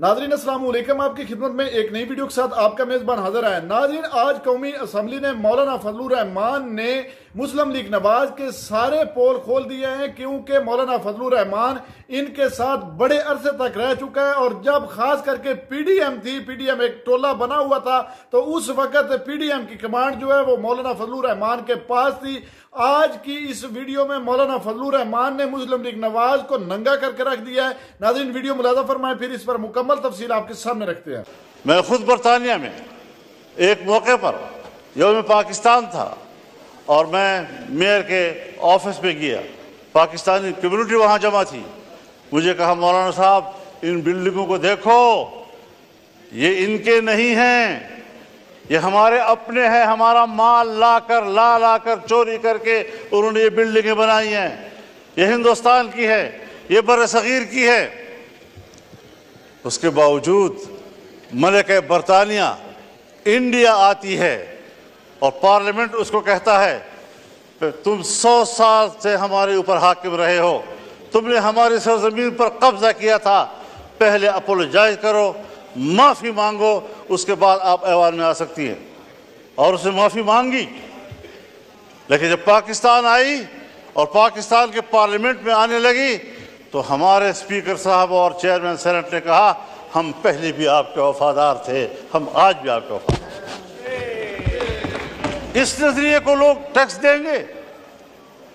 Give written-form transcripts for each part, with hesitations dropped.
नाज़रीन अस्सलाम वालेकुम, आपकी खिदमत में एक नई वीडियो के साथ आपका मेज़बान हाजिर है। नाज़रीन, आज कौमी असम्बली ने मौलाना फजलुर रहमान ने मुस्लिम लीग नवाज के सारे पोल खोल दिए हैं, क्योंकि मौलाना फजलुर रहमान इनके साथ बड़े अरसे तक रह चुका है। और जब खास करके पीडीएम थी, पीडीएम एक टोला बना हुआ था, तो उस वक्त पीडीएम की कमांड जो है वो मौलाना फजलुर रहमान के पास थी। आज की इस वीडियो में मौलाना फजलुर रहमान ने मुस्लिम लीग नवाज को नंगा करके रख दिया है। नाज़रीन, वीडियो मुलाज़ा फरमाएं, फिर इस पर मुकम्मल तफसील आपके सामने रखते हैं। मैं खुद बरतानिया में एक मौके पर यौम पाकिस्तान था और मैं मेयर के ऑफिस में गया। पाकिस्तानी कम्युनिटी वहाँ जमा थी। मुझे कहा, मौलाना साहब, इन बिल्डिंगों को देखो, ये इनके नहीं हैं, ये हमारे अपने हैं। हमारा माल लाकर चोरी करके उन्होंने ये बिल्डिंगें बनाई हैं। ये हिंदुस्तान की है, ये बरसगीर की है। उसके बावजूद मलिका बरतानिया इंडिया आती है और पार्लियामेंट उसको कहता है, तुम 100 साल से हमारे ऊपर हाकिम रहे हो, तुमने हमारी सरजमीन पर कब्जा किया था, पहले अपोलोजाइज करो, माफ़ी मांगो, उसके बाद आप ऐवान में आ सकती हैं। और उसने माफ़ी मांगी। लेकिन जब पाकिस्तान आई और पाकिस्तान के पार्लियामेंट में आने लगी, तो हमारे स्पीकर साहब और चेयरमैन सेनेट ने कहा, हम पहले भी आपके वफादार थे, हम आज भी आपके वफादार हैं। इस नजरिए को लोग टैक्स देंगे,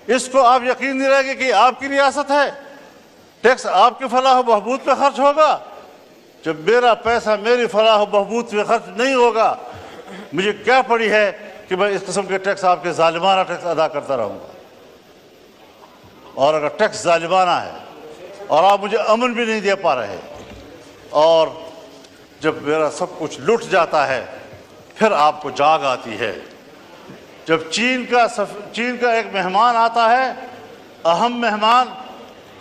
इसको आप यकीन नहीं रहेंगे कि आपकी रियासत है, टैक्स आपके फलाह व बहबूद पे खर्च होगा। जब मेरा पैसा मेरी फलाह व बहबूद पे खर्च नहीं होगा, मुझे क्या पड़ी है कि मैं इस किस्म के टैक्स, आपके जालिमाना टैक्स अदा करता रहूँगा। और अगर टैक्स जालिमाना है और आप मुझे अमन भी नहीं दे पा रहे, और जब मेरा सब कुछ लुट जाता है, फिर आपको जाग आती है। जब चीन का एक मेहमान आता है, अहम मेहमान,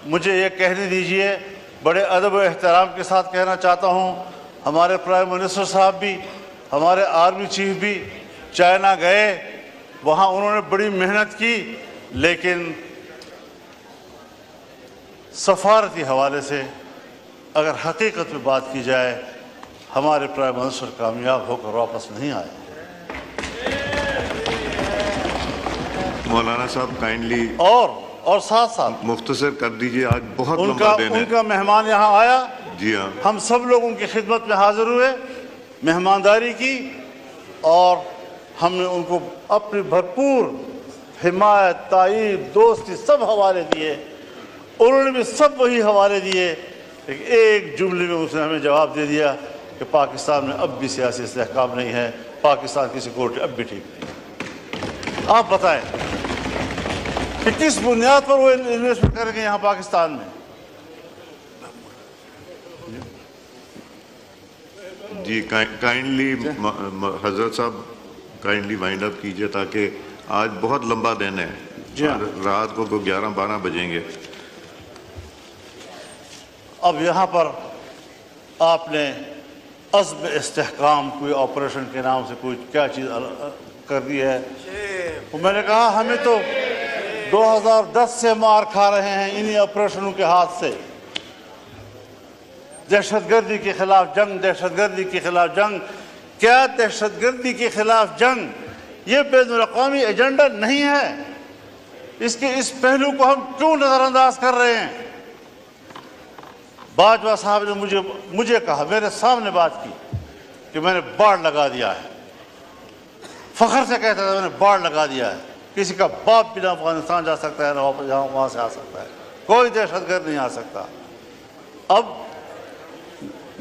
मुझे ये कहने दीजिए, बड़े अदब व एहतराम के साथ कहना चाहता हूँ, हमारे प्राइम मिनिस्टर साहब भी, हमारे आर्मी चीफ भी चाइना गए, वहाँ उन्होंने बड़ी मेहनत की, लेकिन सफारती हवाले से अगर हकीकत में बात की जाए, हमारे प्राइम मिनिस्टर कामयाब होकर वापस नहीं आए। मौलाना साहब काइंडली और साथ साथ मुख्तसर कर दीजिए, आज बहुत लंबा दिन है। उनका मेहमान यहाँ आया, जी हाँ, हम सब लोग उनकी खिदमत में हाजिर हुए, मेहमानदारी की, और हमने उनको अपनी भरपूर हिमायत, ताईद, दोस्ती सब हवाले दिए। उन्होंने भी सब वही हवाले दिए। एक जुमले में उसने हमें जवाब दे दिया कि पाकिस्तान में अब भी सियासी इस्तेहकाम नहीं है, पाकिस्तान की सिक्योरिटी अब भी ठीक नहीं। आप बताएं कि किस बुनियाद पर वो इन्वेस्टमेंट करेंगे यहाँ पाकिस्तान में? जी काइंडली हजरत साहब काइंडली वाइंड अप कीजिए, ताकि आज बहुत लंबा दिन है। रात को 11-12 बजेंगे। अब यहाँ पर आपने अज़्म इस्तेहकाम कोई ऑपरेशन के नाम से कोई क्या चीज़ कर दी है। तो मैंने कहा, हमें तो 2010 से मार खा रहे हैं इन्हीं ऑपरेशनों के हाथ से। दहशतगर्दी के खिलाफ जंग, दहशतगर्दी के खिलाफ जंग। क्या दहशतगर्दी के खिलाफ जंग ये बैनुल-अक़वामी एजेंडा नहीं है? इसके इस पहलू को हम क्यों नज़रअंदाज कर रहे हैं? बाजवा साहब ने मुझे कहा, मेरे सामने बात की कि मैंने बाढ़ लगा दिया है। फख्र से कहता था, मैंने बाढ़ लगा दिया है। किसी का बाप भी ना अफगानिस्तान जा सकता है, ना वापस वहाँ से आ सकता है, कोई दहशतगर्द नहीं आ सकता। अब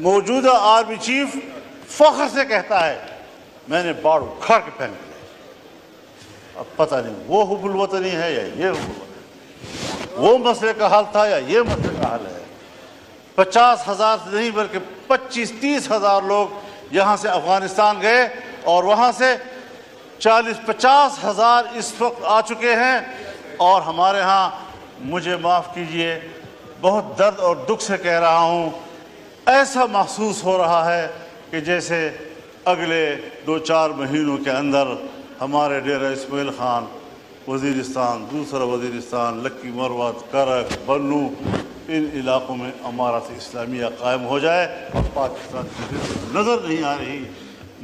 मौजूदा आर्मी चीफ फख्र से कहता है, मैंने बाढ़ उखाड़ के फेंक दिया। अब पता नहीं वो हुब्बुल वतनी है या ये हुब्बुल वतनी, वो मसले का हल था या ये मसले का हल है। 50,000 से नहीं बल्कि 25-30 हज़ार लोग यहाँ से अफगानिस्तान गए, और वहाँ से 40-50 हज़ार इस वक्त आ चुके हैं। और हमारे यहाँ, मुझे माफ़ कीजिए, बहुत दर्द और दुख से कह रहा हूँ, ऐसा महसूस हो रहा है कि जैसे अगले 2-4 महीनों के अंदर हमारे डेरा इस्माइल खान, वज़ीरिस्तान, दूसरा वज़ीरिस्तान, लक्की मरवत, करक, बन्नू, ان علاقوں میں امارت اسلامیہ قائم ہو جائے اور پاکستان کی نظر نہیں آ رہی.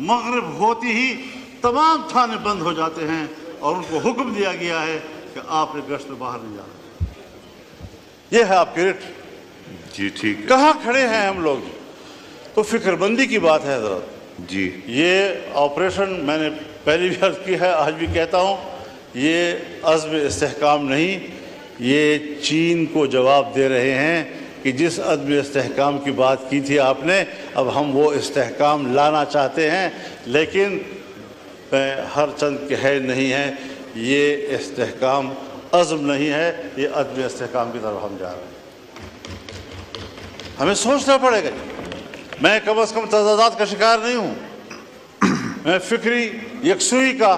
مغرب ہوتی ہی تمام تھانے بند ہو جاتے ہیں اور ان کو حکم دیا گیا ہے کہ آپ نے گشت میں باہر نہیں جانا. یہ ہے آپ کی رٹ. جی ٹھیک ہے. کہاں کھڑے ہیں ہم لوگ؟ تو فکر بندی کی بات ہے حضرت. جی یہ آپریشن میں نے پہلی بھی عرض کی ہے، آج بھی کہتا ہوں، یہ عزم استحکام نہیں، یہ چین کو جواب دے رہے ہیں کہ جس عزم استحکام کی بات کی تھی آپ نے، اب ہم وہ استحکام لانا چاہتے ہیں، لیکن ہر چند کے ہے نہیں ہے. یہ استحکام عزم نہیں ہے، یہ عزم استحکام کی طرف ہم جا رہے ہیں. ہمیں سوچنا پڑے گا. میں کم از کم تضادات کا شکار نہیں ہوں. میں فکری یکسوئی کا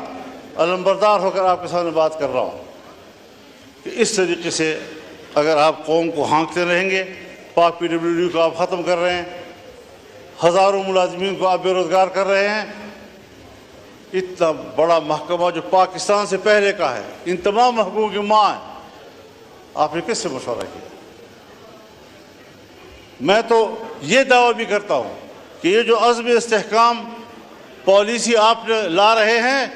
علمبردار ہو کر آپ کے سامنے بات کر رہا ہوں کہ اس طریقے سے اگر آپ قوم کو ہانکتے رہیں گے، پاک پی ڈبلیو ڈی کو آپ ختم کر رہے ہیں، ہزاروں ملازمین کو آپ بے روزگار کر رہے ہیں، اتنا بڑا محکمہ جو پاکستان سے پہلے کا ہے، ان تمام محکموں کی ماں ہے، آپ نے کس سے مشورہ کیا؟ میں تو یہ دعویٰ بھی کرتا ہوں کہ یہ جو عزم استحکام پالیسی آپ لا رہے ہیں،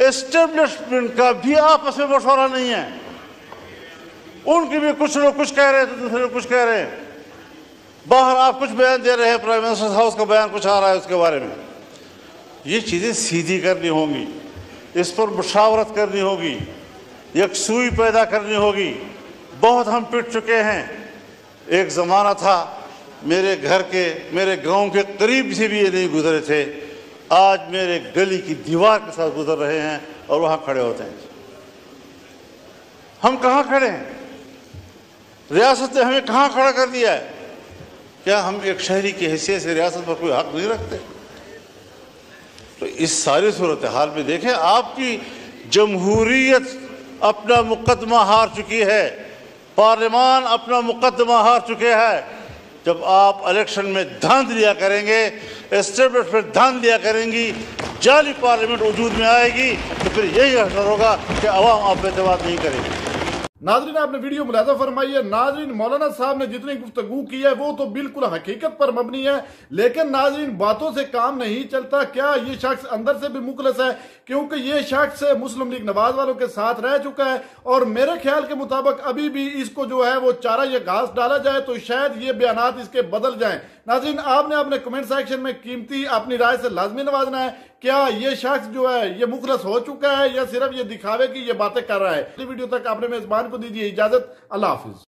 اسٹیبلشمنٹ کا بھی آپس میں مشورہ نہیں ہے. ان کی بھی کچھ لوگ کچھ کہہ رہے ہیں تو دوسرے لوگ کچھ کہہ رہے ہیں. باہر آپ کچھ بیان دے رہے ہیں، پرائم منسٹر ہاؤس کا بیان کچھ آ رہا ہے اس کے بارے میں. یہ چیزیں سیدھی کرنی ہوں گی، اس پر مشاورت کرنی ہوگی، یکسوئی پیدا کرنی ہوگی. بہت ہم پٹ چکے ہیں. ایک زمانہ تھا میرے گھر کے، میرے گاؤں کے قریب سے بھی یہ نہیں گزرے تھے، آج میرے گلی کی دیوار کے ساتھ گزر رہے ہیں اور وہاں کھڑے ہوتے ہیں. ہم کہاں کھڑے ہیں؟ ریاست نے ہمیں کہاں کھڑا کر دیا ہے؟ کیا ہم ایک شہری کی حیثیت سے ریاست پر کوئی حق نہیں رکھتے؟ تو اس ساری صورتحال میں دیکھیں، آپ کی جمہوریت اپنا مقدمہ ہار چکی ہے، پارلیمان اپنا مقدمہ ہار چکے ہیں. جب آپ الیکشن میں دھاند لیا کریں گے، اسٹیبلشمنٹ پر دھاند لیا کریں گی، جعلی پارلیمنٹ وجود میں آئے گی، تو پھر یہی اثر ہوگا کہ عوام آپ پہ اعتماد نہیں کرے گی. ناظرین آپ نے ویڈیو ملاحظہ فرمائی ہے. ناظرین مولانا صاحب نے جتنی گفتگو کی ہے وہ تو بالکل حقیقت پر مبنی ہے، لیکن ناظرین باتوں سے کام نہیں چلتا. کیا یہ شخص اندر سے بھی مخلص ہے؟ کیونکہ یہ شخص مسلم لیگ نواز والوں کے ساتھ رہ چکا ہے اور میرے خیال کے مطابق ابھی بھی اس کو جو ہے وہ چارہ یا گھاس ڈالا جائے تو شاید یہ بیانات اس کے بدل جائیں. ناظرین آپ نے اپنے کمنٹ سیکشن میں قیمتی اپنی رائے سے لازمی نوازنا ہے. کیا یہ شخص جو ہے یہ مخلص ہو چکا ہے یا صرف یہ دکھاوے کی یہ باتیں کر رہا ہے؟ اگلی ویڈیو تک اپنے میزبان کو دیجیے اجازت. اللہ حافظ.